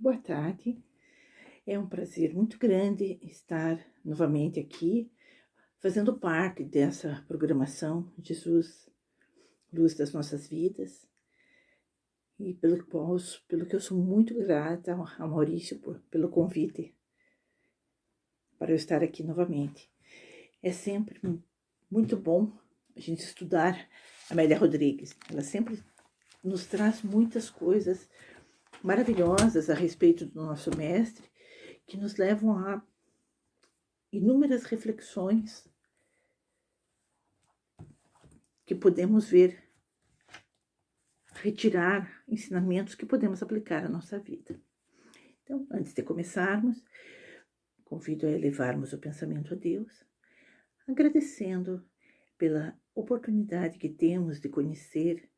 Boa tarde. É um prazer muito grande estar novamente aqui, fazendo parte dessa programação Jesus, Luz das Nossas Vidas, e pelo que eu sou muito grata ao Maurício pelo convite para eu estar aqui novamente. É sempre muito bom a gente estudar a Amélia Rodrigues. Ela sempre nos traz muitas coisas maravilhosas a respeito do nosso mestre, que nos levam a inúmeras reflexões que podemos ver, retirar ensinamentos que podemos aplicar à nossa vida. Então, antes de começarmos, convido a elevarmos o pensamento a Deus, agradecendo pela oportunidade que temos de conhecer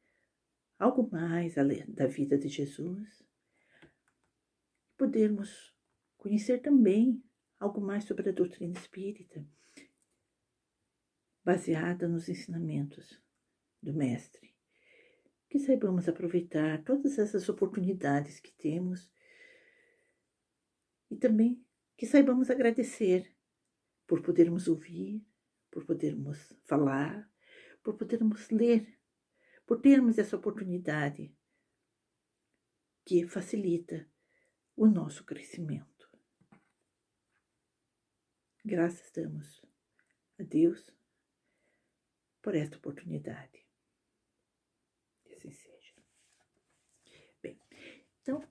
algo mais da vida de Jesus, podermos conhecer também algo mais sobre a doutrina espírita, baseada nos ensinamentos do Mestre. Que saibamos aproveitar todas essas oportunidades que temos e também que saibamos agradecer por podermos ouvir, por podermos falar, por podermos ler, por termos essa oportunidade que facilita o nosso crescimento. Graças damos a Deus por esta oportunidade. Que assim seja. Bem, então,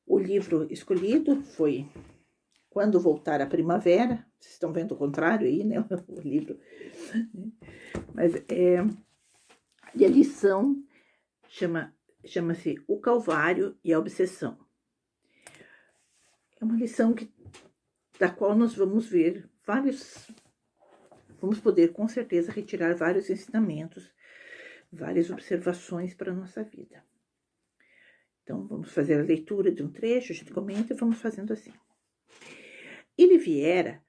o livro escolhido foi Quando Voltar a Primavera. Vocês estão vendo o contrário aí, né? O livro. Mas e a lição chama-se O Calvário e a Obsessão. É uma lição da qual nós vamos ver vamos poder com certeza retirar vários ensinamentos, várias observações para a nossa vida. Então, vamos fazer a leitura de um trecho, a gente comenta e vamos fazendo assim. Ele viera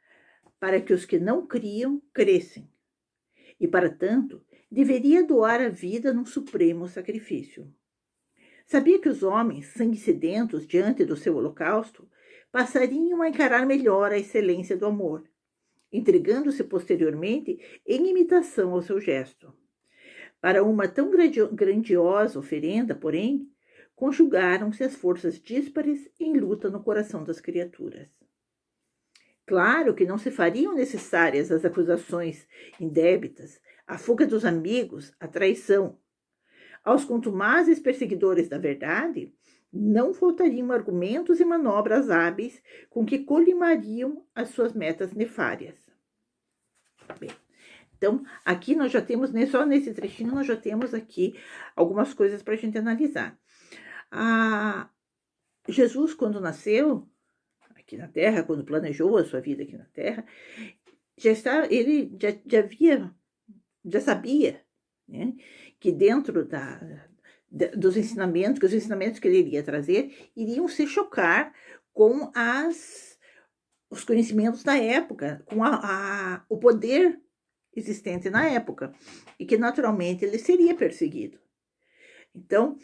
para que os que não criam, crescem, e para tanto, deveria doar a vida num supremo sacrifício. Sabia que os homens, sangue sedentos diante do seu holocausto, passariam a encarar melhor a excelência do amor, entregando-se posteriormente em imitação ao seu gesto. Para uma tão grandiosa oferenda, porém, conjugaram-se as forças díspares em luta no coração das criaturas. Claro que não se fariam necessárias as acusações indébitas, a fuga dos amigos, a traição. Aos contumazes perseguidores da verdade, não faltariam argumentos e manobras hábeis com que colimariam as suas metas nefárias. Bem, então, aqui nós já temos, só nesse trechinho, nós já temos aqui algumas coisas para a gente analisar. Jesus, quando nasceu aqui na Terra, quando planejou a sua vida aqui na Terra, ele já sabia, né, que dentro dos ensinamentos, que os ensinamentos que ele iria trazer iriam se chocar com os conhecimentos da época, com o poder existente na época, e que naturalmente ele seria perseguido. Então,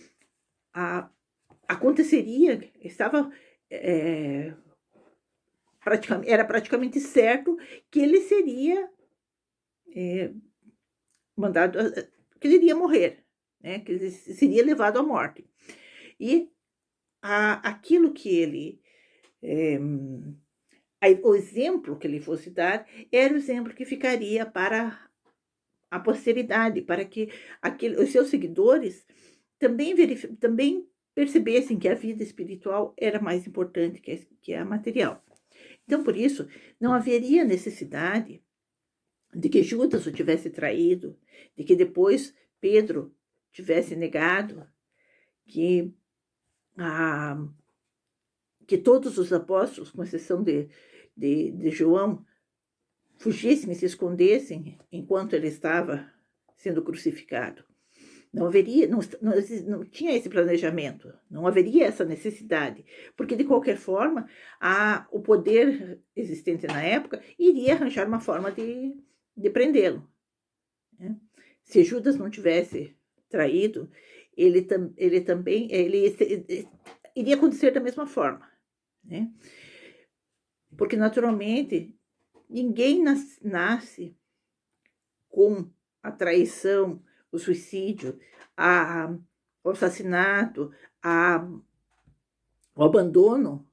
era praticamente certo que ele seria que ele iria morrer, né? Que ele seria levado à morte. E aquilo que ele, o exemplo que ele fosse dar, era o exemplo que ficaria para a posteridade, para que os seus seguidores também percebessem que a vida espiritual era mais importante que a material. Então, por isso, não haveria necessidade de que Judas o tivesse traído, de que depois Pedro tivesse negado, que todos os apóstolos, com exceção de João, fugissem e se escondessem enquanto ele estava sendo crucificado. Não tinha esse planejamento, não haveria essa necessidade, porque de qualquer forma o poder existente na época iria arranjar uma forma de prendê-lo. Né? Se Judas não tivesse traído, ele iria acontecer da mesma forma. né? Porque, naturalmente, ninguém nasce com a traição, o suicídio, o assassinato, o abandono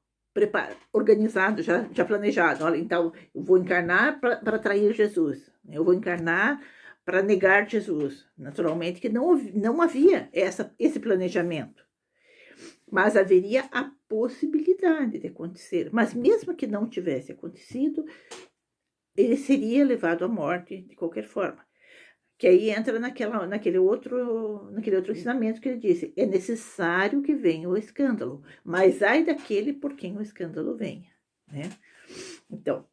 organizado, já planejado. Olha, então, eu vou encarnar para trair Jesus. Eu vou encarnar para negar Jesus. Naturalmente que não havia esse planejamento. Mas haveria a possibilidade de acontecer. Mas mesmo que não tivesse acontecido, ele seria levado à morte de qualquer forma. Que aí entra naquele outro ensinamento que ele disse: é necessário que venha o escândalo, mas ai daquele por quem o escândalo venha, né? Então,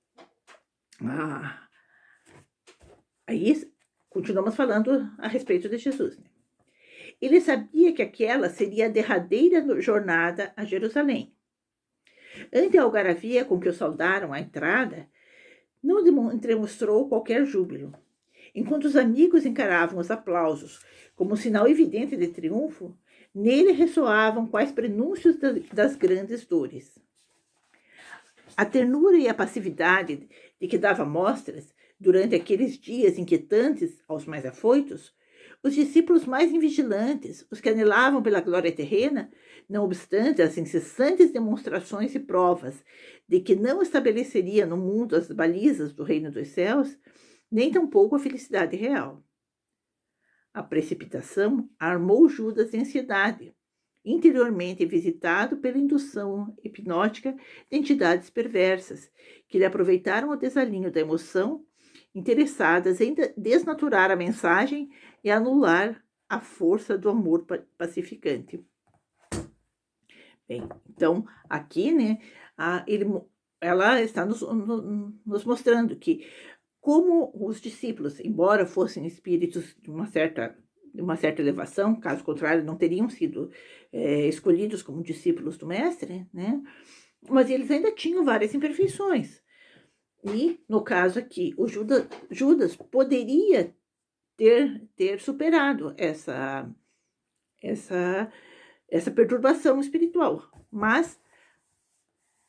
aí continuamos falando a respeito de Jesus, né? Ele sabia que aquela seria a derradeira jornada a Jerusalém. Ante a algaravia com que o saudaram à entrada, não demonstrou qualquer júbilo. Enquanto os amigos encaravam os aplausos como um sinal evidente de triunfo, nele ressoavam quais prenúncios das grandes dores. A ternura e a passividade de que dava mostras durante aqueles dias inquietantes aos mais afoitos, os discípulos mais invigilantes, os que anelavam pela glória terrena, não obstante as incessantes demonstrações e provas de que não estabeleceria no mundo as balizas do reino dos céus, nem tampouco a felicidade real. A precipitação armou Judas de ansiedade, interiormente visitado pela indução hipnótica de entidades perversas, que lhe aproveitaram o desalinho da emoção, interessadas em desnaturar a mensagem e anular a força do amor pacificante. Bem, então, aqui, né, ela está nos mostrando que, como os discípulos, embora fossem espíritos de uma certa elevação, caso contrário, não teriam sido escolhidos como discípulos do mestre, né? Mas eles ainda tinham várias imperfeições. E, no caso aqui, o Judas poderia ter superado essa perturbação espiritual, mas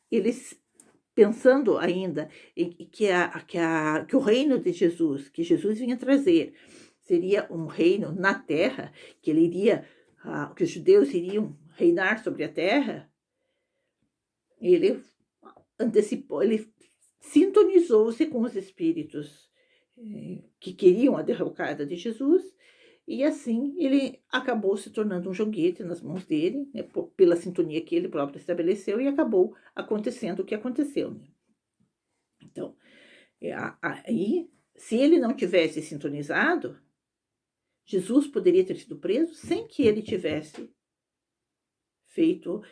eles, pensando ainda que o reino de Jesus, que Jesus vinha trazer, seria um reino na terra, que que os judeus iriam reinar sobre a terra, ele antecipou, ele sintonizou-se com os espíritos que queriam a derrocada de Jesus, e assim ele acabou se tornando um joguete nas mãos dele, né, pela sintonia que ele próprio estabeleceu, e acabou acontecendo o que aconteceu, né? Então, aí, se ele não tivesse sintonizado, Jesus poderia ter sido preso sem que ele tivesse feito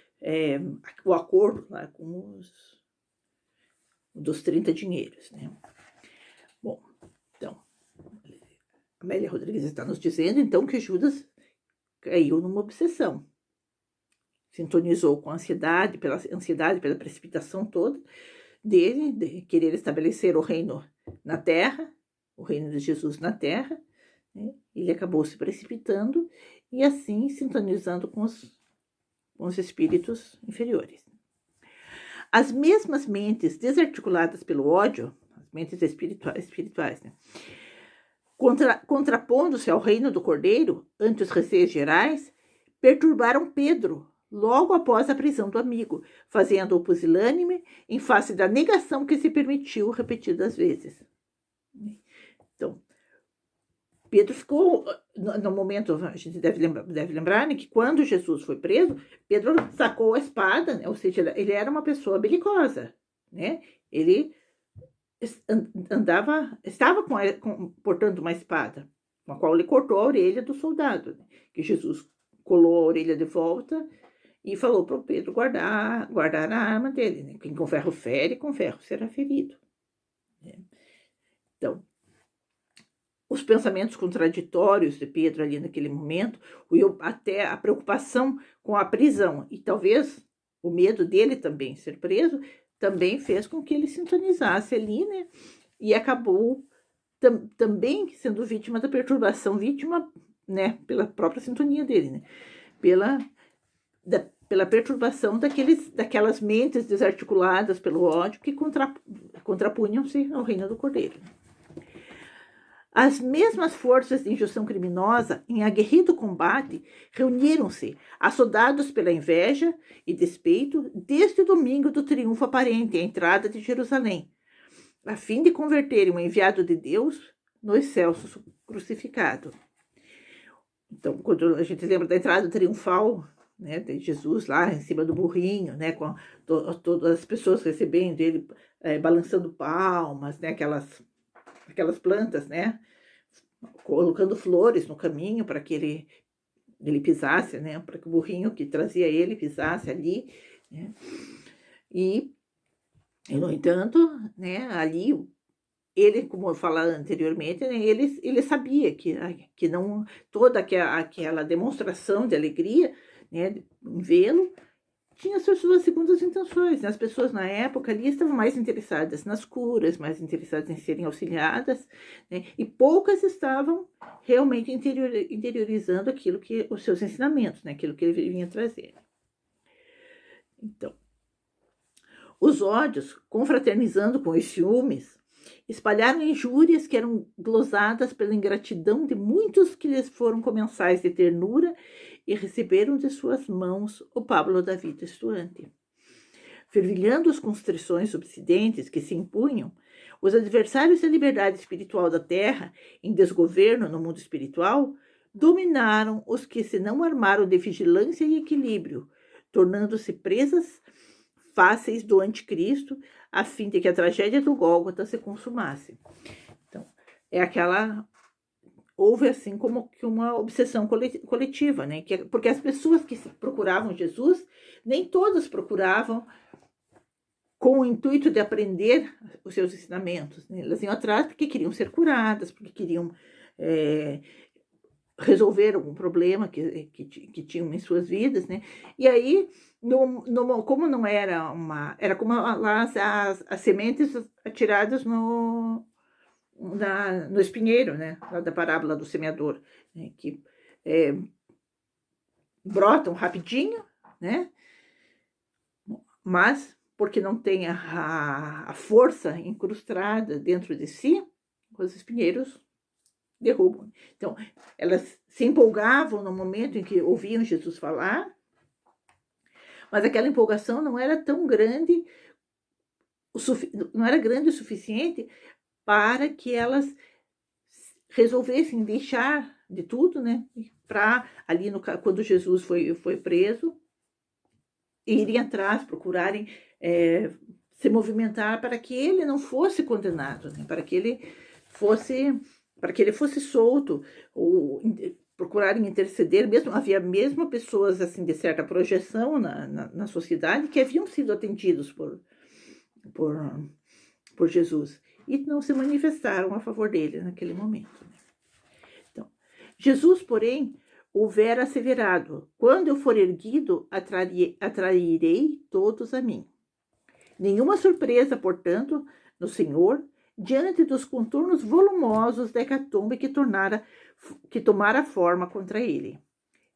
o acordo lá com dos 30 dinheiros, né? Bom, então, Amélia Rodrigues está nos dizendo, então, que Judas caiu numa obsessão. Sintonizou com a ansiedade, pela precipitação toda dele, de querer estabelecer o reino na terra, o reino de Jesus na terra, né? Ele acabou se precipitando e assim sintonizando com os espíritos inferiores. As mesmas mentes desarticuladas pelo ódio, as mentes espirituais, né? Contrapondo-se ao reino do Cordeiro, ante os receios gerais, perturbaram Pedro logo após a prisão do amigo, fazendo-o pusilânime em face da negação que se permitiu repetidas vezes. Então, Pedro ficou, no momento, a gente deve lembrar, né, que quando Jesus foi preso, Pedro sacou a espada, né, ou seja, ele era uma pessoa belicosa, né? Ele estava portando uma espada, com a qual ele cortou a orelha do soldado, né, que Jesus colou a orelha de volta e falou para o Pedro guardar a arma dele, né? Quem com ferro fere, com ferro será ferido, né? Então, os pensamentos contraditórios de Pedro ali naquele momento, até a preocupação com a prisão e talvez o medo dele também ser preso, também fez com que ele sintonizasse ali, né? E acabou também sendo vítima da perturbação, vítima, né? Pela própria sintonia dele, né? pela perturbação daquelas mentes desarticuladas pelo ódio que contrapunham-se ao reino do Cordeiro. As mesmas forças de injunção criminosa, em aguerrido combate, reuniram-se, assodados pela inveja e despeito, desde o domingo do triunfo aparente, a entrada de Jerusalém, a fim de converterem o enviado de Deus no excelso crucificado. Então, quando a gente lembra da entrada triunfal, né, de Jesus lá em cima do burrinho, né, com todas as pessoas recebendo ele, balançando palmas, né, aquelas plantas, né, colocando flores no caminho para que ele pisasse, né, para que o burrinho que trazia ele pisasse ali, né, e no entanto, né, ali ele, como eu falei anteriormente, né, ele sabia que não toda aquela demonstração de alegria, né, em vê-lo, tinha suas segundas intenções. Né? As pessoas na época ali estavam mais interessadas nas curas, mais interessadas em serem auxiliadas, né? E poucas estavam realmente interiorizando aquilo que os seus ensinamentos, né? Aquilo que ele vinha trazer. Então, os ódios, confraternizando com os ciúmes, espalharam injúrias que eram glosadas pela ingratidão de muitos que lhes foram comensais de ternura e receberam de suas mãos o pábulo da vida estuante. Fervilhando as constrições subsidentes que se impunham, os adversários da liberdade espiritual da terra, em desgoverno no mundo espiritual, dominaram os que se não armaram de vigilância e equilíbrio, tornando-se presas fáceis do anticristo, a fim de que a tragédia do Gólgota se consumasse. Então, houve assim como que uma obsessão coletiva, né? Porque as pessoas que procuravam Jesus, nem todas procuravam com o intuito de aprender os seus ensinamentos. Né? Elas iam atrás porque queriam ser curadas, porque queriam resolver algum problema que tinham em suas vidas, né? E aí, como não era era como as sementes atiradas no espinheiro, né? Lá da parábola do semeador, né? Que brotam rapidinho, né? Mas porque não tem a força incrustada dentro de si, os espinheiros derrubam. Então, elas se empolgavam no momento em que ouviam Jesus falar, mas aquela empolgação não era tão grande, não era grande o suficiente para que elas resolvessem deixar de tudo, né? Para ali quando Jesus foi preso, irem atrás, procurarem se movimentar para que ele não fosse condenado, né? Para que ele fosse solto, ou procurarem interceder, havia mesmo pessoas assim de certa projeção na sociedade que haviam sido atendidos por Jesus e não se manifestaram a favor dele naquele momento. Então, Jesus, porém, houvera asseverado: quando eu for erguido, atrairei todos a mim. Nenhuma surpresa, portanto, no Senhor, diante dos contornos volumosos da hecatombe que tomara forma contra ele.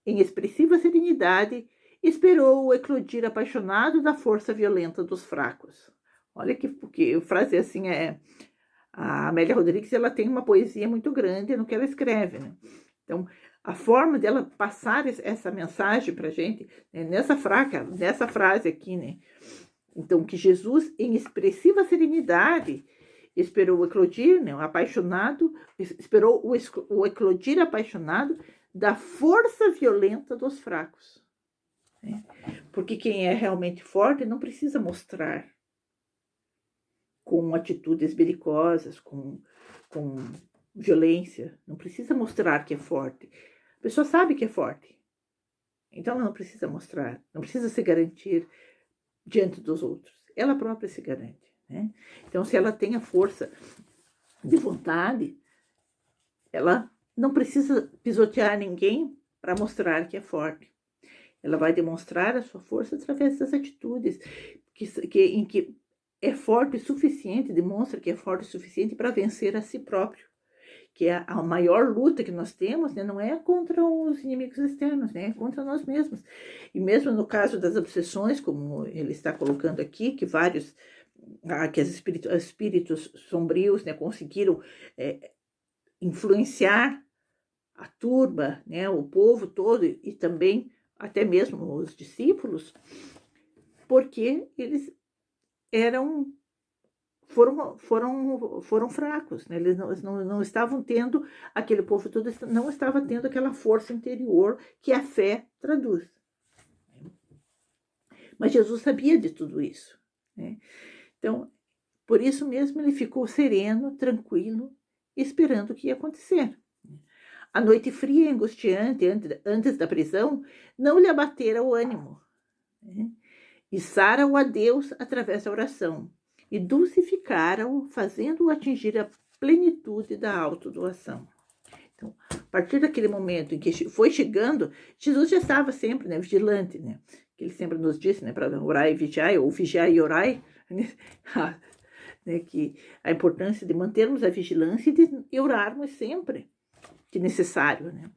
Em expressiva serenidade, esperou o eclodir apaixonado da força violenta dos fracos. Olha que frase assim a Amélia Rodrigues, ela tem uma poesia muito grande no que ela escreve, né? Então, a forma dela passar essa mensagem para a gente, né, nessa frase aqui, né? Então, que Jesus, em expressiva serenidade, esperou o eclodir, né, esperou o eclodir apaixonado da força violenta dos fracos. Né? Porque quem é realmente forte não precisa mostrar com atitudes belicosas, com violência, não precisa mostrar que é forte. A pessoa sabe que é forte, então ela não precisa mostrar, não precisa se garantir diante dos outros. Ela própria se garante. Né? Então, se ela tem a força de vontade, ela não precisa pisotear ninguém para mostrar que é forte. Ela vai demonstrar a sua força através das atitudes em que é forte o suficiente, demonstra que é forte o suficiente para vencer a si próprio, que é a maior luta que nós temos, né, não é contra os inimigos externos, né, é contra nós mesmos. E mesmo no caso das obsessões, como ele está colocando aqui, que vários, que os espíritos sombrios, né, conseguiram influenciar a turba, né, o povo todo e também até mesmo os discípulos, porque eles foram fracos, né? Eles não estavam tendo, aquele povo todo não estava tendo aquela força interior que a fé traduz. Mas Jesus sabia de tudo isso, né? Então, por isso mesmo ele ficou sereno, tranquilo, esperando o que ia acontecer. A noite fria e angustiante antes da prisão não lhe abatera o ânimo, né? E sara-o a Deus através da oração, e dulcificara-o, fazendo-o atingir a plenitude da autodoação. Então, a partir daquele momento em que foi chegando, Jesus já estava sempre, né, vigilante, né? Ele sempre nos disse, né, para orar e vigiar, ou vigiar e orar, né, que a importância de mantermos a vigilância e de orarmos sempre que necessário, né?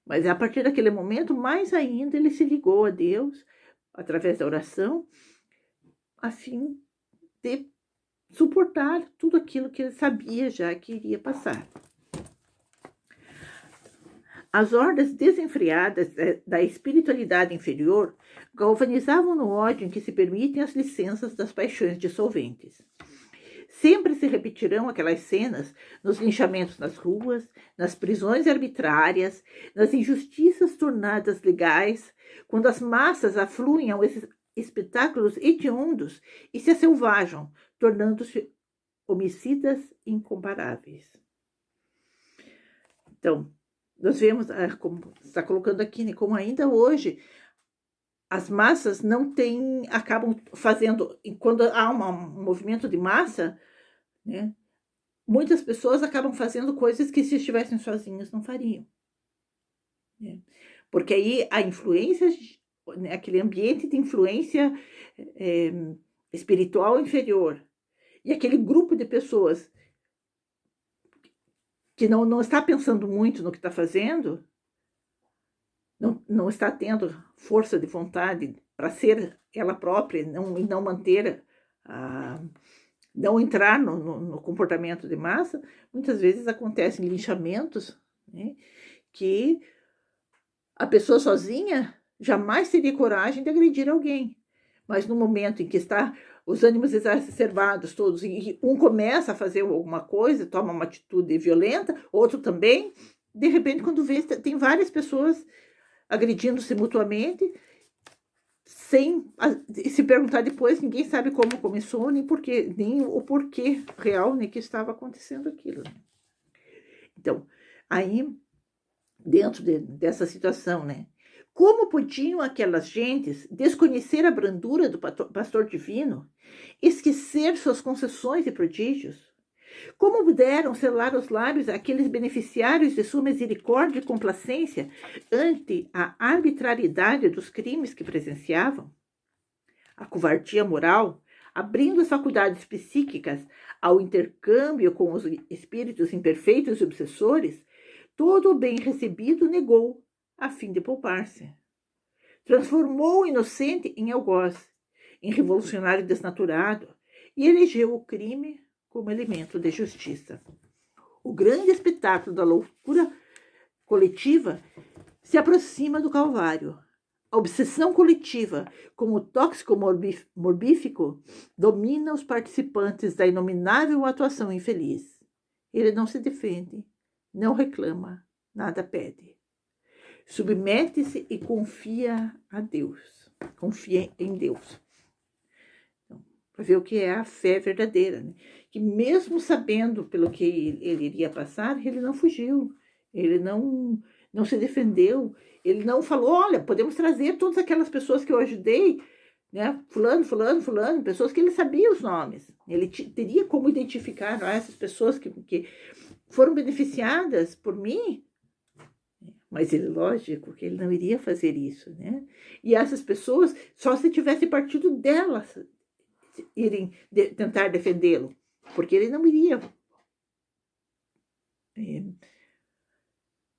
Mas a partir daquele momento, mais ainda, ele se ligou a Deus através da oração, a fim de suportar tudo aquilo que ele sabia já que iria passar. As hordas desenfreadas da espiritualidade inferior galvanizavam no ódio em que se permitem as licenças das paixões dissolventes. Sempre se repetirão aquelas cenas nos linchamentos nas ruas, nas prisões arbitrárias, nas injustiças tornadas legais, quando as massas afluem a esses espetáculos hediondos e se aselvajam, tornando-se homicidas incomparáveis. Então, nós vemos, como está colocando aqui, né, como ainda hoje as massas acabam fazendo, quando há um movimento de massa, né, muitas pessoas acabam fazendo coisas que se estivessem sozinhas não fariam, né? Porque aí a influência, né, aquele ambiente de influência espiritual inferior, e aquele grupo de pessoas que não está pensando muito no que está fazendo, não está tendo força de vontade para ser ela própria e não manter, não entrar no comportamento de massa, muitas vezes acontecem linchamentos, né, que a pessoa sozinha jamais teria coragem de agredir alguém. Mas no momento em que está os ânimos exacerbados todos, e um começa a fazer alguma coisa, toma uma atitude violenta, outro também, de repente, quando vê, tem várias pessoas agredindo-se mutuamente, sem se perguntar depois, ninguém sabe como começou, nem o porquê real, né, que estava acontecendo aquilo. Então, aí, dentro dessa situação, né, como podiam aquelas gentes desconhecer a brandura do pastor divino, esquecer suas concessões e prodígios? Como puderam selar os lábios àqueles beneficiários de sua misericórdia e complacência ante a arbitrariedade dos crimes que presenciavam? A covardia moral, abrindo as faculdades psíquicas ao intercâmbio com os espíritos imperfeitos e obsessores, todo o bem recebido negou, a fim de poupar-se. Transformou o inocente em algoz, em revolucionário desnaturado, e elegeu o crime como elemento de justiça. O grande espetáculo da loucura coletiva se aproxima do Calvário. A obsessão coletiva, como tóxico morbífico, domina os participantes da inominável atuação infeliz. Ele não se defende, não reclama, nada pede. Submete-se e confia a Deus. Confia em Deus. Para ver o que é a fé verdadeira, né? Que mesmo sabendo pelo que ele iria passar, ele não fugiu, ele não se defendeu, ele não falou, olha, podemos trazer todas aquelas pessoas que eu ajudei, né? Fulano, pessoas que ele sabia os nomes, ele teria como identificar, essas pessoas que foram beneficiadas por mim. Mas ele, lógico, que ele não iria fazer isso, né? E essas pessoas, só se tivesse partido delas irem tentar defendê-lo, porque ele não iria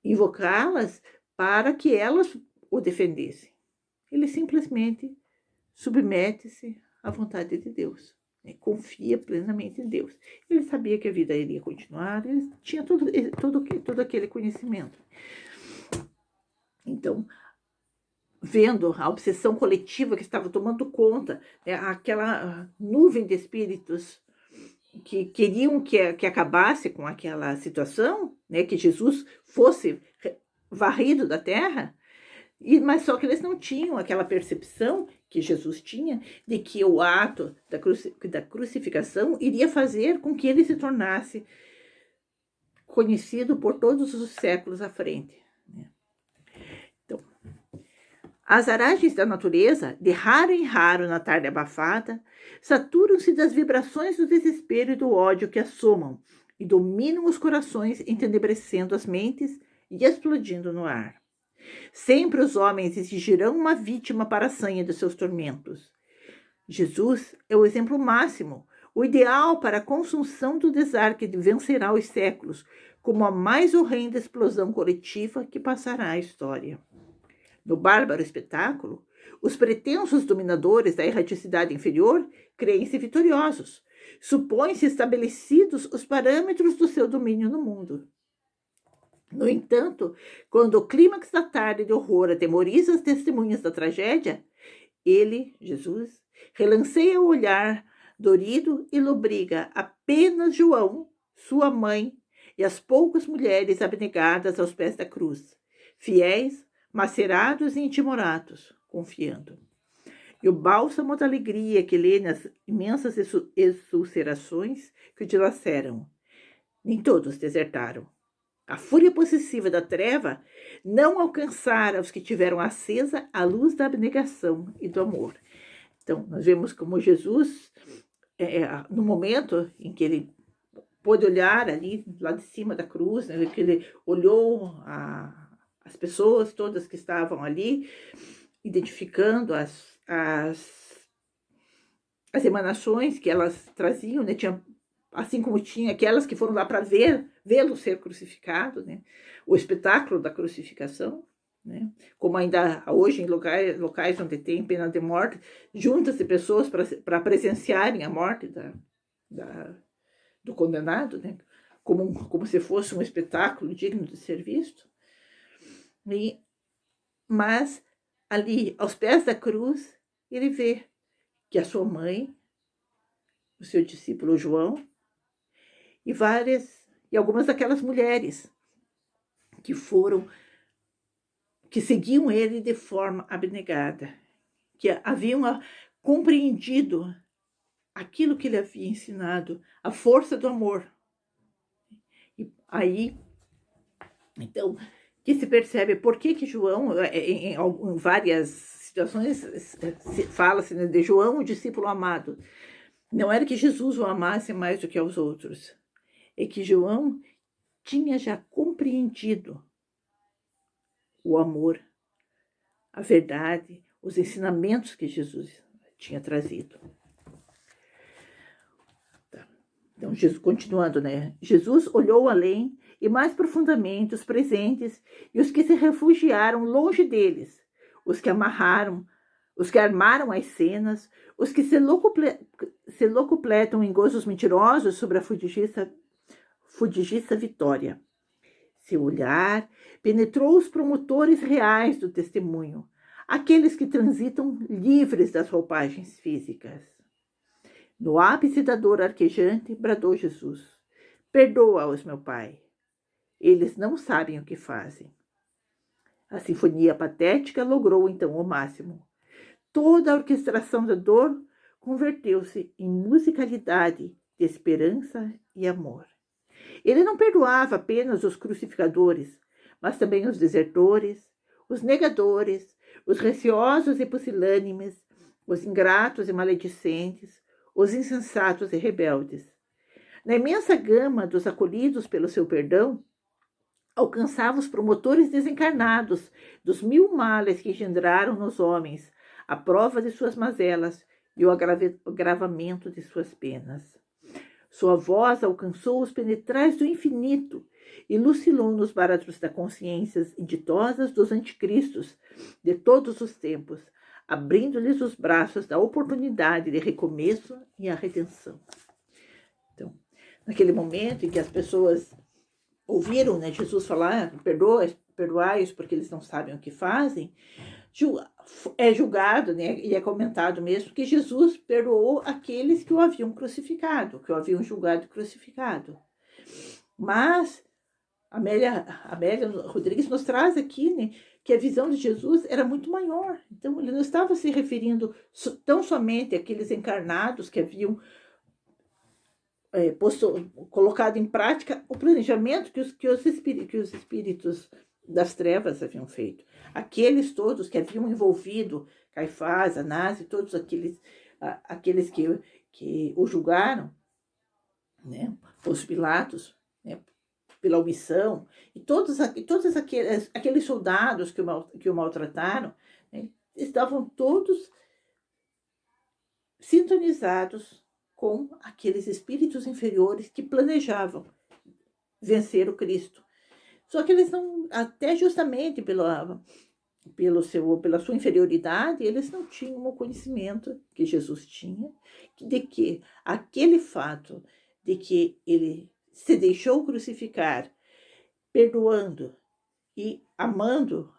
invocá-las para que elas o defendessem. Ele simplesmente submete-se à vontade de Deus, né? Confia plenamente em Deus. Ele sabia que a vida iria continuar, ele tinha todo aquele conhecimento. Então, vendo a obsessão coletiva que estava tomando conta, né, aquela nuvem de espíritos que queriam que acabasse com aquela situação, né, que Jesus fosse varrido da terra, mas só que eles não tinham aquela percepção que Jesus tinha de que o ato da crucificação iria fazer com que ele se tornasse conhecido por todos os séculos à frente. Então, as aragens da natureza, de raro em raro na tarde abafada, saturam-se das vibrações do desespero e do ódio que assomam e dominam os corações, entenebrecendo as mentes e explodindo no ar. Sempre os homens exigirão uma vítima para a sanha de seus tormentos. Jesus é o exemplo máximo, o ideal para a consunção do desar que vencerá os séculos, como a mais horrenda explosão coletiva que passará a história. No bárbaro espetáculo, os pretensos dominadores da erraticidade inferior creem-se vitoriosos, supõem-se estabelecidos os parâmetros do seu domínio no mundo. No entanto, quando o clímax da tarde de horror atemoriza as testemunhas da tragédia, ele, Jesus, relanceia o olhar dorido e lobriga apenas João, sua mãe e as poucas mulheres abnegadas aos pés da cruz, fiéis, macerados e intimorados, confiando. E o bálsamo da alegria que lê nas imensas exulcerações que o dilaceram. Nem todos desertaram. A fúria possessiva da treva não alcançara os que tiveram acesa a luz da abnegação e do amor. Então, nós vemos como Jesus, no momento em que ele pôde olhar ali, lá de cima da cruz, né, que ele olhou as pessoas todas que estavam ali, identificando as emanações que elas traziam, né, assim como tinha aquelas que foram lá para vê-lo ser crucificado, né? O espetáculo da crucificação, né? Como ainda hoje em locais onde tem pena de morte, juntas de pessoas para presenciarem a morte do condenado, né? Como se fosse um espetáculo digno de ser visto. Mas ali, aos pés da cruz, ele vê que a sua mãe, o seu discípulo João, e algumas daquelas mulheres que seguiam ele de forma abnegada, que haviam compreendido aquilo que ele havia ensinado, a força do amor. E aí, então, que se percebe por que João, em várias situações, fala-se de João, o discípulo amado. Não era que Jesus o amasse mais do que aos outros, é que João tinha já compreendido o amor, a verdade, os ensinamentos que Jesus tinha trazido. Tá. Então, continuando, né? Jesus olhou além e mais profundamente os presentes e os que se refugiaram longe deles, os que armaram as cenas, os que se locupletam em gozos mentirosos sobre a fudigiça vitória. Seu olhar penetrou os promotores reais do testemunho, aqueles que transitam livres das roupagens físicas. No ápice da dor arquejante, bradou Jesus: perdoa-os, meu Pai. Eles não sabem o que fazem. A sinfonia patética logrou então o máximo. Toda a orquestração da dor converteu-se em musicalidade de esperança e amor. Ele não perdoava apenas os crucificadores, mas também os desertores, os negadores, os receosos e pusilânimes, os ingratos e maledicentes, os insensatos e rebeldes. Na imensa gama dos acolhidos pelo seu perdão, alcançava os promotores desencarnados dos 1000 males que engendraram nos homens a prova de suas mazelas e o agravamento de suas penas. Sua voz alcançou os penetrais do infinito e lucilou nos baratos da consciências inditosas dos anticristos de todos os tempos, abrindo-lhes os braços da oportunidade de recomeço e a redenção. Então, naquele momento em que as pessoas ouviram, né, Jesus falar, perdoai-os porque eles não sabem o que fazem, é julgado, né, e é comentado mesmo que Jesus perdoou aqueles que o haviam crucificado, que o haviam julgado e crucificado. Mas Amélia Rodrigues nos traz aqui, né, que a visão de Jesus era muito maior. Então, ele não estava se referindo tão somente àqueles encarnados que haviam colocado em prática o planejamento que os espíritos das trevas haviam feito. Aqueles todos que haviam envolvido Caifás, Anás e todos aqueles que o julgaram, né, os Pilatos, né, pela omissão, e todos aqueles soldados que o maltrataram, né, estavam todos sintonizados com aqueles espíritos inferiores que planejavam vencer o Cristo. Só que eles não, até justamente pela sua inferioridade, eles não tinham o conhecimento que Jesus tinha, de que aquele fato de que ele se deixou crucificar, perdoando e amando,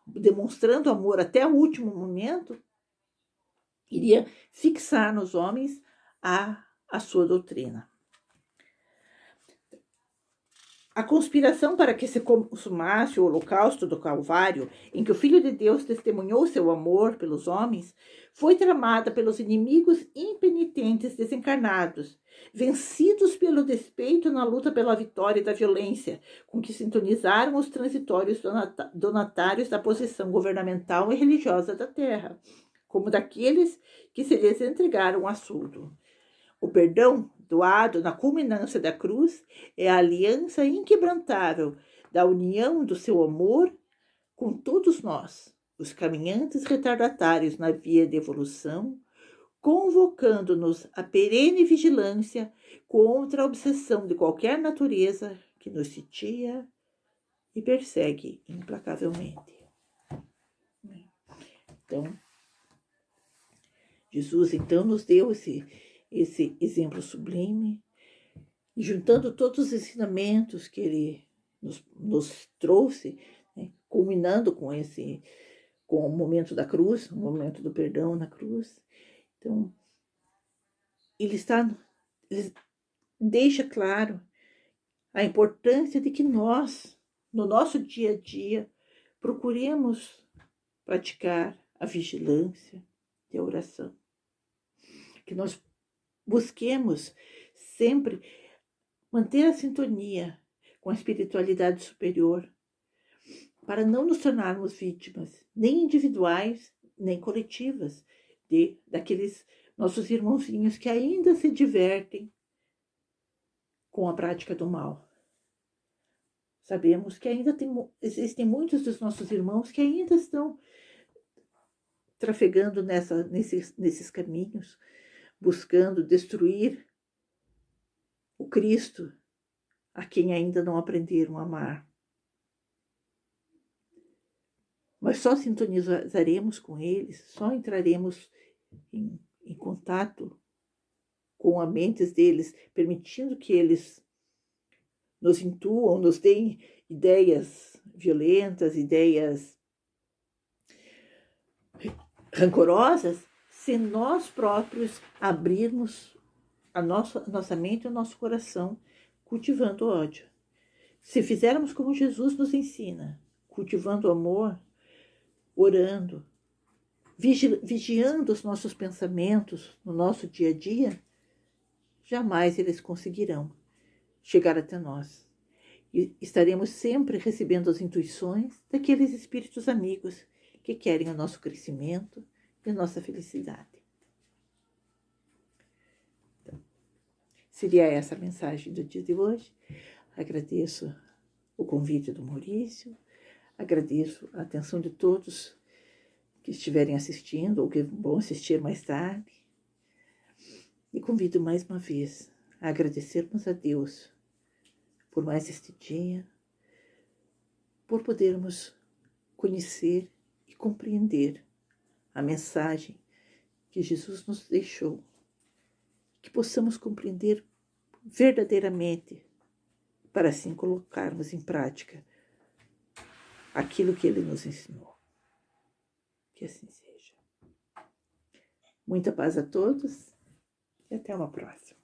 demonstrando amor até o último momento, iria fixar nos homens a sua doutrina. A conspiração para que se consumasse o holocausto do Calvário, em que o Filho de Deus testemunhou seu amor pelos homens, foi tramada pelos inimigos impenitentes desencarnados, vencidos pelo despeito na luta pela vitória da violência, com que sintonizaram os transitórios donatários da posição governamental e religiosa da terra, como daqueles que se lhes entregaram a surdo. O perdão, doado na culminância da cruz, é a aliança inquebrantável da união do seu amor com todos nós, os caminhantes retardatários na via de evolução, convocando-nos à perene vigilância contra a obsessão de qualquer natureza que nos sitia e persegue implacavelmente. Então, Jesus então nos deu esse exemplo sublime, e juntando todos os ensinamentos que ele nos trouxe, né, culminando com o momento da cruz, o momento do perdão na cruz. Então, ele deixa claro a importância de que nós, no nosso dia a dia, procuremos praticar a vigilância e a oração. Que nós busquemos sempre manter a sintonia com a espiritualidade superior, para não nos tornarmos vítimas, nem individuais, nem coletivas, daqueles nossos irmãozinhos que ainda se divertem com a prática do mal. Sabemos que ainda existem muitos dos nossos irmãos que ainda estão trafegando nesses caminhos, buscando destruir o Cristo, a quem ainda não aprenderam a amar. Mas só sintonizaremos com eles, só entraremos em contato com as mentes deles, permitindo que eles nos intuam, nos deem ideias violentas, ideias rancorosas, se nós próprios abrirmos a nossa mente e o nosso coração, cultivando o ódio. Se fizermos como Jesus nos ensina, cultivando o amor, orando, vigiando os nossos pensamentos no nosso dia a dia, jamais eles conseguirão chegar até nós. E estaremos sempre recebendo as intuições daqueles espíritos amigos que querem o nosso crescimento e a nossa felicidade. Então, seria essa a mensagem do dia de hoje. Agradeço o convite do Maurício, agradeço a atenção de todos que estiverem assistindo ou que vão assistir mais tarde. E convido mais uma vez a agradecermos a Deus por mais este dia, por podermos conhecer e compreender a mensagem que Jesus nos deixou, que possamos compreender verdadeiramente, para assim colocarmos em prática aquilo que Ele nos ensinou. Que assim seja. Muita paz a todos e até uma próxima.